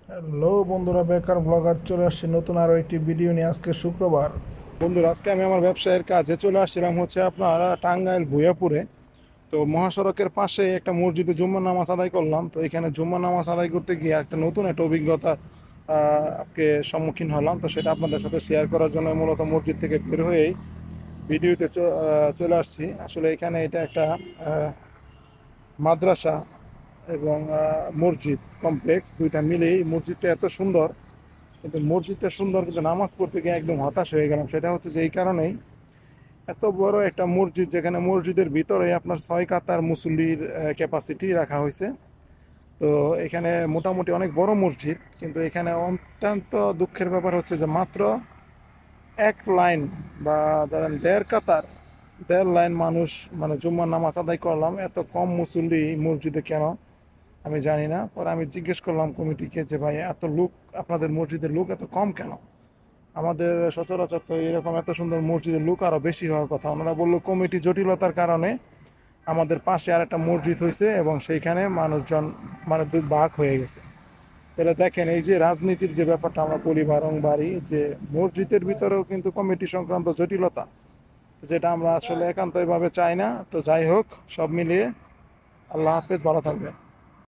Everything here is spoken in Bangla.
হ্যালো বন্ধুরা, বেকার ব্লগার চলে আসছে নতুন আরও একটি ভিডিও নিয়ে। আজকে শুক্রবার। বন্ধুরা, আজকে আমি আমার ব্যবসায়ের কাজে চলে আসছিলাম হচ্ছে আপনার টাঙ্গাইল ভূঁইয়াপুরে। তো মহাসড়কের পাশে একটা মসজিদে জুম্মার নামাজ আদায় করলাম। তো এখানে জুম্মার নামাজ আদায় করতে গিয়ে একটা নতুন একটা অভিজ্ঞতা আজকে সম্মুখীন হলাম। তো সেটা আপনাদের সাথে শেয়ার করার জন্য মূলত মসজিদ থেকে বের হয়েই ভিডিওতে চলে আসছি। আসলে এখানে এটা একটা মাদ্রাসা এবং মসজিদ কমপ্লেক্স, দুইটা মিলেই মসজিদটা এত সুন্দর। কিন্তু মসজিদটা সুন্দর, কিন্তু নামাজ পড়তে গিয়ে একদম হতাশ হয়ে গেলাম। সেটা হচ্ছে যে এই কারণেই, এত বড় একটা মসজিদ যেখানে মসজিদের ভিতরে আপনার 6 কাতার মুসল্লির ক্যাপাসিটি রাখা হয়েছে। তো এখানে মোটামুটি অনেক বড় মসজিদ, কিন্তু এখানে অত্যন্ত দুঃখের ব্যাপার হচ্ছে যে মাত্র এক লাইন বা ধরেন 1.5 কাতার, 1.5 লাইন মানুষ মানে জুম্মার নামাজ আদায় করলাম। এত কম মুসল্লি মসজিদে কেন আমি জানি না। পরে আমি জিজ্ঞেস করলাম কমিটিকে যে ভাই, এত লোক, আপনাদের মসজিদের লোক এত কম কেন? আমাদের সচরাচর তো এরকম এত সুন্দর মসজিদের লোক আরো বেশি হওয়ার কথা। ওনারা বললো কমিটি জটিলতার কারণে আমাদের পাশে আর একটা মসজিদ হয়েছে এবং সেইখানে মানুষজন মানে দুই ভাগ হয়ে গেছে। তাহলে দেখেন, এই যে রাজনীতির যে ব্যাপারটা আমরা বলি বারংবারই, যে মসজিদের ভিতরেও কিন্তু কমিটি সংক্রান্ত জটিলতা, যেটা আমরা আসলে একান্তভাবে চাই না। তো যাই হোক, সব মিলিয়ে আল্লাহ হাফেজ, ভালো থাকবেন।